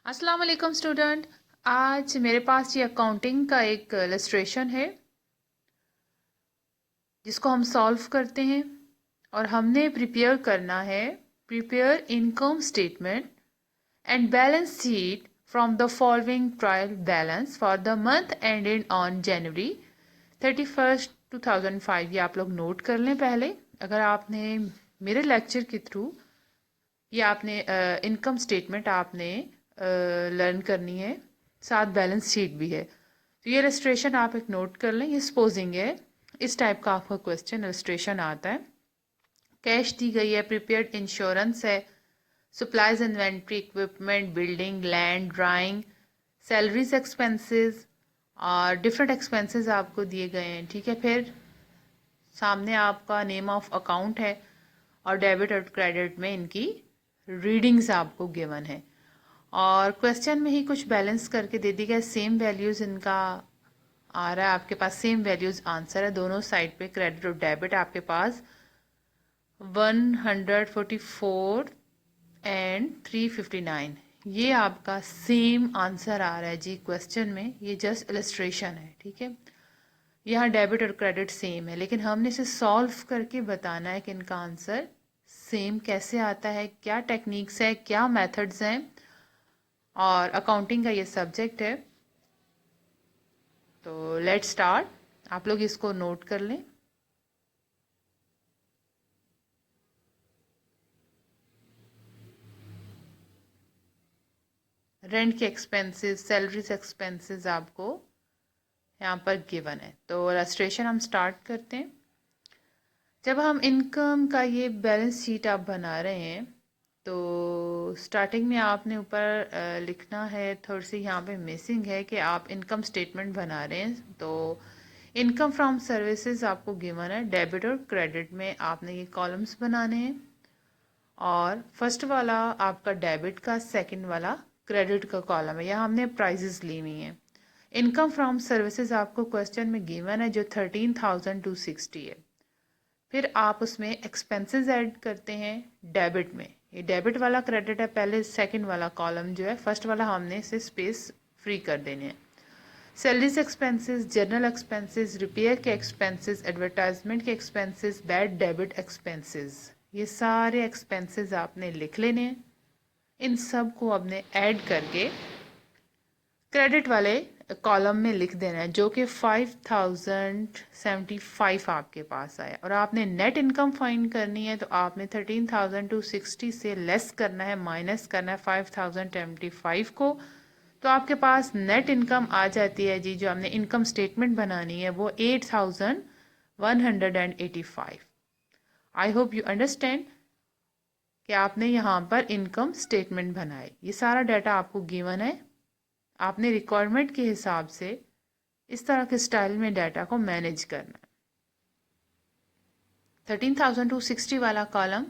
अस्सलाम वालेकुम स्टूडेंट। आज मेरे पास ये अकाउंटिंग का एक इलस्ट्रेशन है जिसको हम सॉल्व करते हैं और हमने प्रिपेयर करना है prepare income statement and balance sheet from the following trial balance for the month ended on January 31st 2005। ये आप लोग नोट कर लें पहले। अगर आपने मेरे लेक्चर के थ्रू ये आपने इनकम स्टेटमेंट आपने लर्न करनी है, साथ बैलेंस शीट भी है। तो ये इलस्ट्रेशन आप एक नोट कर लें। ये सपोजिंग है, इस टाइप का आपका क्वेश्चन इलस्ट्रेशन आता है। कैश दी गई है, प्रिपेयर्ड इंश्योरेंस है, supplies inventory equipment building land drawing salaries expenses और डिफरेंट एक्सपेंसेस आपको दिए गए हैं। ठीक है, फिर सामने आपका नेम ऑफ अकाउंट है और डेबिट और क्रेडिट में इनकी रीडिंग्स आपको गिवन है और क्वेश्चन में ही कुछ बैलेंस करके दे दी गई। सेम वैल्यूज़ इनका आ रहा है आपके पास, सेम वैल्यूज़ आंसर है। दोनों साइड पे क्रेडिट और डेबिट आपके पास 144 एंड 359 ये आपका सेम आंसर आ रहा है जी क्वेश्चन में। ये जस्ट इलस्ट्रेशन है, ठीक है। यहाँ डेबिट और क्रेडिट सेम है, लेकिन हमने इसे सॉल्व करके बताना है कि इनका आंसर सेम कैसे आता है, क्या टेक्निक्स है, क्या मेथड्स हैं। और अकाउंटिंग का ये सब्जेक्ट है। तो लेट्स स्टार्ट। आप लोग इसको नोट कर लें। रेंट के एक्सपेंसेस, सैलरीज एक्सपेंसेस आपको यहाँ पर गिवन है। तो रजिस्ट्रेशन हम स्टार्ट करते हैं। जब हम इनकम का ये बैलेंस शीट आप बना रहे हैं तो स्टार्टिंग में आपने ऊपर लिखना है, थोड़ी सी यहाँ पे मिसिंग है कि आप इनकम स्टेटमेंट बना रहे हैं। तो इनकम फ्रॉम सर्विसेज आपको गिवन है, डेबिट और क्रेडिट में आपने ये कॉलम्स बनाने हैं और फर्स्ट वाला आपका डेबिट का, सेकंड वाला क्रेडिट का कॉलम है। यहाँ हमने प्राइजेस ली हुई हैं। इनकम फ्रॉम सर्विसेज आपको क्वेश्चन में गिवन है जो 13,260 है। फिर आप उसमें एक्सपेंसेस ऐड करते हैं डेबिट में। ये डेबिट वाला क्रेडिट है पहले, सेकंड वाला कॉलम जो है, फर्स्ट वाला हमने इसे स्पेस फ्री कर देने हैं। Salaries expenses, general expenses, repair के एक्सपेंसेस, एडवर्टाइजमेंट के एक्सपेंसेस, बैड डेबिट एक्सपेंसेस, ये सारे एक्सपेंसेस आपने लिख लेने हैं। इन सब को आपने ऐड करके क्रेडिट वाले कॉलम में लिख देना है, जो कि 5,075 आपके पास आया। और आपने नेट इनकम फाइंड करनी है तो आपने 13,260 से लेस करना है, माइनस करना है 5,075 को। तो आपके पास नेट इनकम आ जाती है जी, जो हमने इनकम स्टेटमेंट बनानी है वो 8,185। आई होप यू अंडरस्टैंड कि आपने यहाँ पर इनकम स्टेटमेंट बनाए। ये सारा डाटा आपको गिवन है, आपने रिक्वायरमेंट के हिसाब से इस तरह के स्टाइल में डाटा को मैनेज करना है। 13,260 वाला कॉलम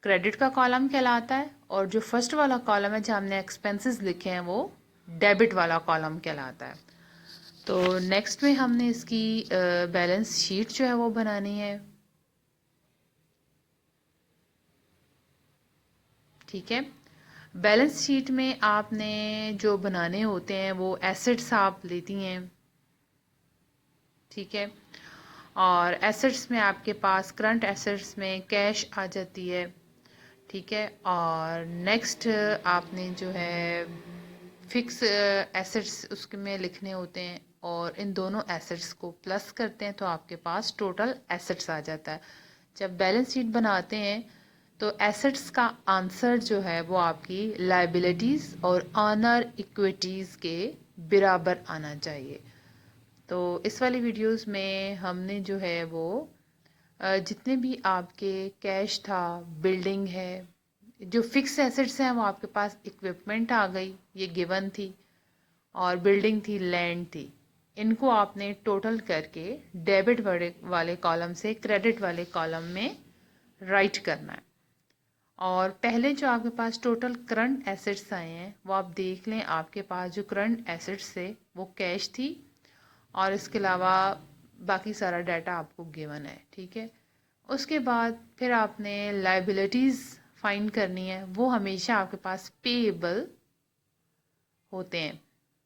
क्रेडिट का कॉलम कहलाता है और जो फर्स्ट वाला कॉलम है जहाँ हमने एक्सपेंसेस लिखे हैं वो डेबिट वाला कॉलम कहलाता है। तो नेक्स्ट में हमने इसकी बैलेंस शीट जो है वो बनानी है। ठीक है, बैलेंस शीट में आपने जो बनाने होते हैं वो एसेट्स आप लेती हैं। ठीक है, और एसेट्स में आपके पास करंट एसेट्स में कैश आ जाती है। ठीक है, और नेक्स्ट आपने जो है फिक्स एसेट्स उसके में लिखने होते हैं और इन दोनों एसेट्स को प्लस करते हैं तो आपके पास टोटल एसेट्स आ जाता है। जब बैलेंस शीट बनाते हैं तो एसेट्स का आंसर जो है वो आपकी लायबिलिटीज़ और ऑनर इक्विटीज़ के बराबर आना चाहिए। तो इस वाली वीडियोस में हमने जो है वो जितने भी आपके कैश था, बिल्डिंग है, जो फिक्स एसेट्स हैं वो आपके पास इक्विपमेंट आ गई, ये गिवन थी, और बिल्डिंग थी, लैंड थी। इनको आपने टोटल करके डेबिट वाले कॉलम से क्रेडिट वाले कॉलम में राइट करना है। और पहले जो आपके पास टोटल करंट एसेट्स आए हैं वो आप देख लें। आपके पास जो करंट एसेट्स थे वो कैश थी और इसके अलावा बाकी सारा डाटा आपको गिवन है। ठीक है, उसके बाद फिर आपने लायबिलिटीज़ फाइंड करनी है। वो हमेशा आपके पास पेएबल होते हैं,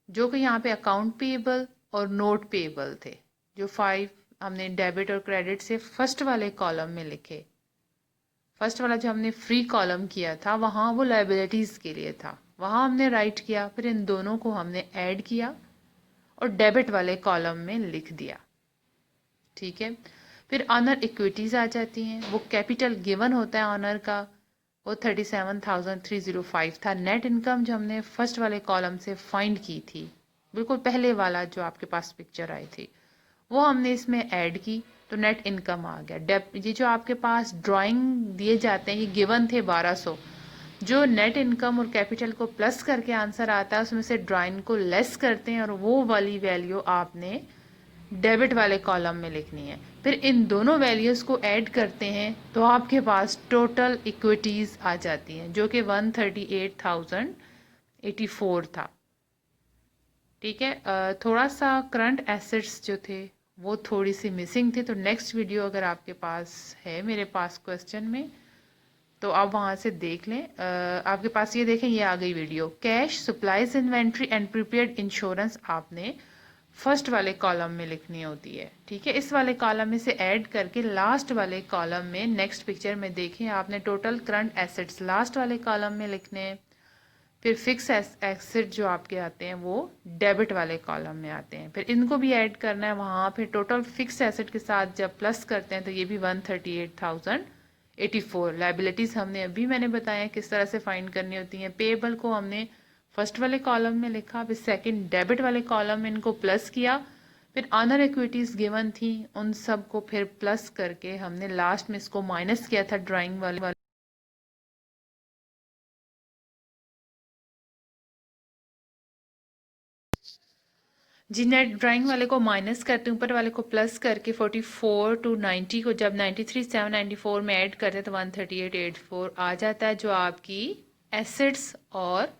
जो कि यहाँ पे अकाउंट पेएबल और नोट पेएबल थे, जो 5 हमने डेबिट और क्रेडिट से फर्स्ट वाले कॉलम में लिखे। फर्स्ट वाला जो हमने फ्री कॉलम किया था वहाँ वो लायबिलिटीज़ के लिए था, वहाँ हमने राइट किया, फिर इन दोनों को हमने ऐड किया और डेबिट वाले कॉलम में लिख दिया। ठीक है, फिर ऑनर इक्विटीज़ आ जाती हैं, वो कैपिटल गिवन होता है ऑनर का, वो 37,305 था। नेट इनकम जो हमने फर्स्ट वाले कॉलम से फाइंड की थी, बिल्कुल पहले वाला जो आपके पास पिक्चर आई थी, वो हमने इसमें ऐड की तो नेट इनकम आ गया। ये जो आपके पास ड्राइंग दिए जाते हैं ये गिवन थे 1200, जो नेट इनकम और कैपिटल को प्लस करके आंसर आता है उसमें से ड्राइंग को लेस करते हैं और वो वाली वैल्यू आपने डेबिट वाले कॉलम में लिखनी है। फिर इन दोनों वैल्यूज को ऐड करते हैं तो आपके पास टोटल इक्विटीज आ जाती हैं, जो कि 138,084 था। ठीक है, थोड़ा सा करंट एसेट्स जो थे वो थोड़ी सी मिसिंग थी, तो नेक्स्ट वीडियो अगर आपके पास है मेरे पास क्वेश्चन में तो आप वहाँ से देख लें। आपके पास ये देखें, ये आ गई video. Cash, supplies, inventory and prepaid insurance आपने फर्स्ट वाले कॉलम में लिखनी होती है। ठीक है, इस वाले कॉलम में से ऐड करके लास्ट वाले कॉलम में नेक्स्ट पिक्चर में देखें आपने टोटल करंट एसेट्स लास्ट वाले कॉलम में लिखने हैं, फिर फिक्स एसेट जो आपके आते हैं वो डेबिट वाले कॉलम में आते हैं, फिर इनको भी ऐड करना है वहाँ। फिर टोटल फिक्स एसेट के साथ जब प्लस करते हैं तो ये भी 138,084। लाइबिलिटीज़ हमने अभी मैंने बताया किस तरह से फाइंड करनी होती हैं। पेएबल को हमने फर्स्ट वाले कॉलम में लिखा, फिर सेकंड डेबिट वाले कॉलम में इनको प्लस किया, फिर ऑनर इक्विटीज़ गिवन थी उन सब को फिर प्लस करके हमने लास्ट में इसको माइनस किया था ड्राइंग वाले। जी, नेट ड्राइंग वाले को माइनस करते ऊपर वाले को प्लस करके 44 to 90 को जब 93,794 में ऐड करते हैं तो 138,84 आ जाता है, जो आपकी एसेट्स और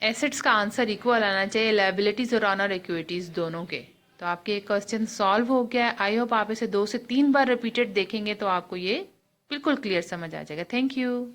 एसेट्स का आंसर इक्वल आना चाहिए लायबिलिटीज़ और ऑनर इक्विटीज़ दोनों के। तो आपके ये क्वेश्चन सॉल्व हो गया है। आई होप आप इसे 2 से 3 बार रिपीटेड देखेंगे तो आपको ये बिल्कुल क्लियर समझ आ जाएगा। Thank you.